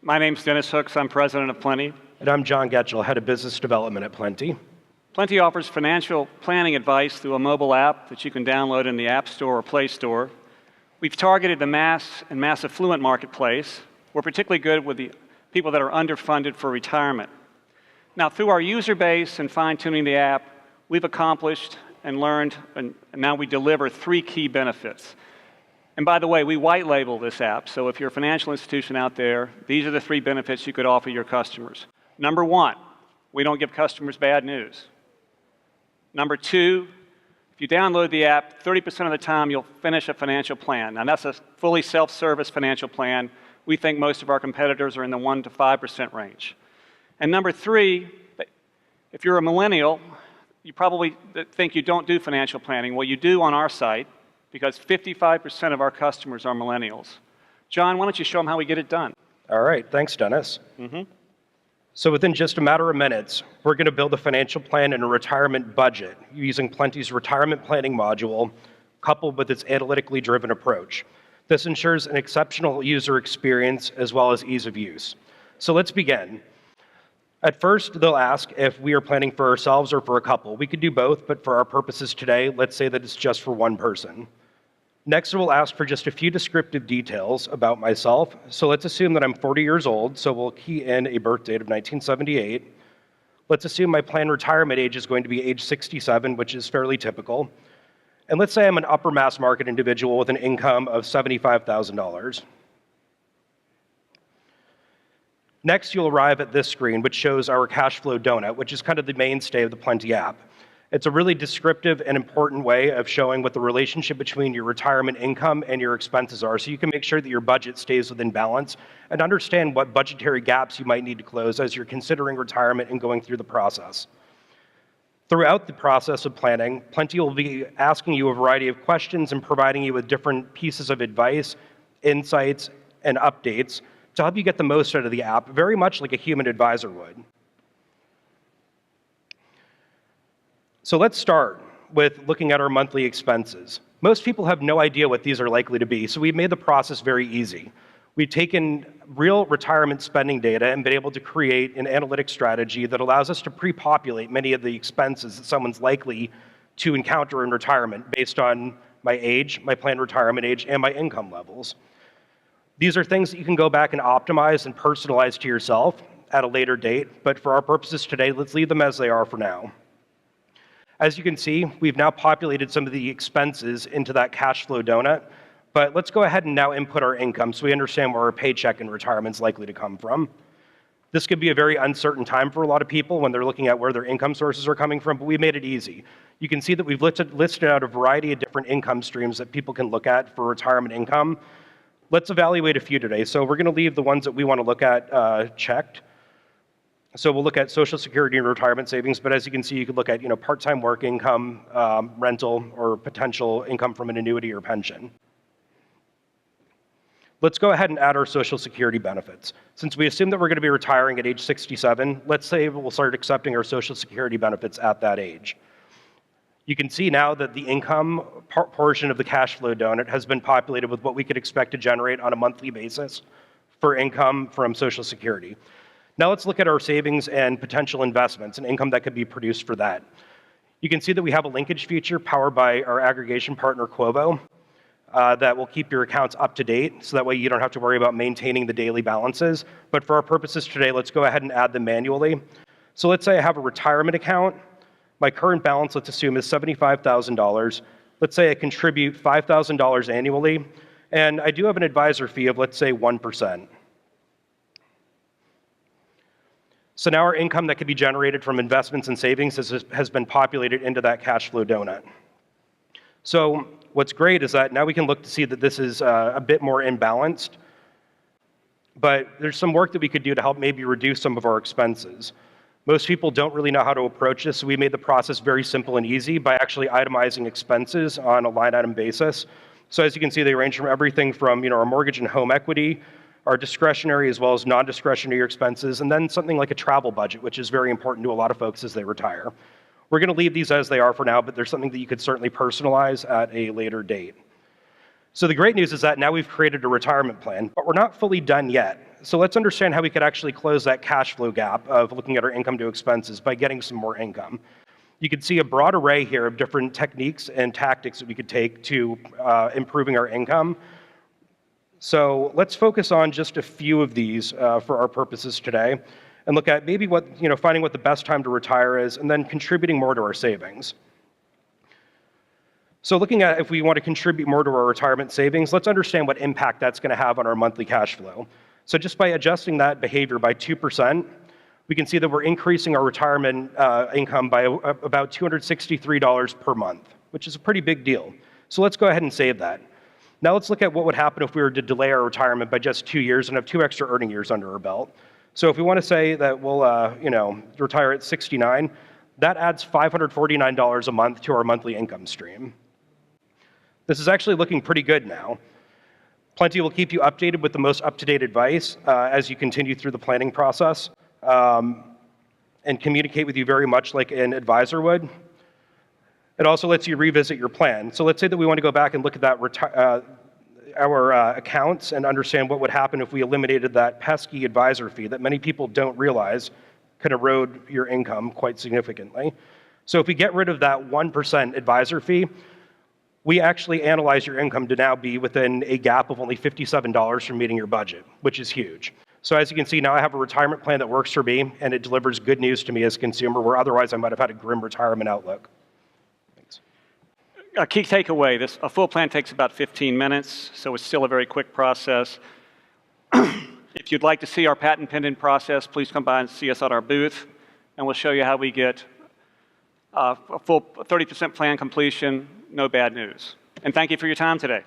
My name's Dennis Hooks. I'm president of Plynty. And I'm John Getchell, head of business development at Plynty. Plynty offers financial planning advice through a mobile app that you can download in the App Store or Play Store. We've targeted the mass and mass affluent marketplace. We're particularly good with the people that are underfunded for retirement. Now, through our user base and fine-tuning the app, we've accomplished and learned, and now we deliver 3 key benefits. And by the way, we white label this app, so if you're a financial institution out there, these are the 3 benefits you could offer your customers. Number 1, we don't give customers bad news. Number 2, if you download the app, 30% of the time you'll finish a financial plan. Now that's a fully self-service financial plan. We think most of our competitors are in the 1% to 5% range. And number 3, if you're a millennial, you probably think you don't do financial planning. Well, you do on our site, because 55% of our customers are millennials. John, why don't you show them how we get it done? All right, thanks, Dennis. So within just a matter of minutes, we're going to build a financial plan and a retirement budget using Plynty's retirement planning module, coupled with its analytically driven approach. This ensures an exceptional user experience as well as ease of use. So let's begin. At first, they'll ask if we are planning for ourselves or for a couple. We could do both, but for our purposes today, let's say that it's just for one person. Next, we'll ask for just a few descriptive details about myself. So let's assume that I'm 40 years old, so we'll key in a birth date of 1978. Let's assume my planned retirement age is going to be age 67, which is fairly typical. And let's say I'm an upper mass market individual with an income of $75,000. Next, you'll arrive at this screen, which shows our cash flow donut, which is kind of the mainstay of the Plynty app. It's a really descriptive and important way of showing what the relationship between your retirement income and your expenses are, so you can make sure that your budget stays within balance and understand what budgetary gaps you might need to close as you're considering retirement and going through the process. Throughout the process of planning, Plynty will be asking you a variety of questions and providing you with different pieces of advice, insights, and updates to help you get the most out of the app, very much like a human advisor would. So let's start with looking at our monthly expenses. Most people have no idea what these are likely to be, so we've made the process very easy. We've taken real retirement spending data and been able to create an analytic strategy that allows us to pre-populate many of the expenses that someone's likely to encounter in retirement based on my age, my planned retirement age, and my income levels. These are things that you can go back and optimize and personalize to yourself at a later date, but for our purposes today, let's leave them as they are for now. As you can see, we've now populated some of the expenses into that cash flow donut, but let's go ahead and now input our income so we understand where our paycheck in retirement is likely to come from. This could be a very uncertain time for a lot of people when they're looking at where their income sources are coming from, but we made it easy. You can see that we've listed out a variety of different income streams that people can look at for retirement income. Let's evaluate a few today. So we're going to leave the ones that we want to look at checked. So we'll look at Social Security and retirement savings, but as you can see, you could look at part-time work income, rental, or potential income from an annuity or pension. Let's go ahead and add our Social Security benefits. Since we assume that we're going to be retiring at age 67, let's say we'll start accepting our Social Security benefits at that age. You can see now that the income portion of the cash flow donut has been populated with what we could expect to generate on a monthly basis for income from Social Security. Now let's look at our savings and potential investments and income that could be produced for that. You can see that we have a linkage feature powered by our aggregation partner, Quovo, that will keep your accounts up to date, so that way you don't have to worry about maintaining the daily balances. But for our purposes today, let's go ahead and add them manually. So let's say I have a retirement account. My current balance, let's assume, is $75,000. Let's say I contribute $5,000 annually, and I do have an advisor fee of, let's say, 1%. So now our income that could be generated from investments and savings has been populated into that cash flow donut. So what's great is that now we can look to see that this is a bit more imbalanced, but there's some work that we could do to help maybe reduce some of our expenses. Most people don't really know how to approach this, so we made the process very simple and easy by actually itemizing expenses on a line item basis. So as you can see, they range from everything from our mortgage and home equity, our discretionary as well as non-discretionary expenses, and then something like a travel budget, which is very important to a lot of folks as they retire. We're going to leave these as they are for now, but there's something that you could certainly personalize at a later date. So the great news is that now we've created a retirement plan, but we're not fully done yet. So let's understand how we could actually close that cash flow gap of looking at our income to expenses by getting some more income. You can see a broad array here of different techniques and tactics that we could take to improving our income. So let's focus on just a few of these for our purposes today and look at maybe finding what the best time to retire is and then contributing more to our savings. So looking at if we want to contribute more to our retirement savings, let's understand what impact that's going to have on our monthly cash flow. So just by adjusting that behavior by 2%, we can see that we're increasing our retirement income by about $263 per month, which is a pretty big deal. So let's go ahead and save that. Now let's look at what would happen if we were to delay our retirement by just 2 years and have 2 extra earning years under our belt. So if we want to say that we'll retire at 69, that adds $549 a month to our monthly income stream. This is actually looking pretty good now. Plynty will keep you updated with the most up-to-date advice as you continue through the planning process. And communicate with you very much like an advisor would. It also lets you revisit your plan. So let's say that we want to go back and look at that our accounts and understand what would happen if we eliminated that pesky advisor fee that many people don't realize can erode your income quite significantly. So if we get rid of that 1% advisor fee, we actually analyze your income to now be within a gap of only $57 from meeting your budget, which is huge. So as you can see, now I have a retirement plan that works for me, and it delivers good news to me as a consumer, where otherwise I might have had a grim retirement outlook. Thanks. A key takeaway, a full plan takes about 15 minutes, so it's still a very quick process. If you'd like to see our patent pending process, please come by and see us at our booth, and we'll show you how we get a full 30% plan completion, no bad news. And thank you for your time today.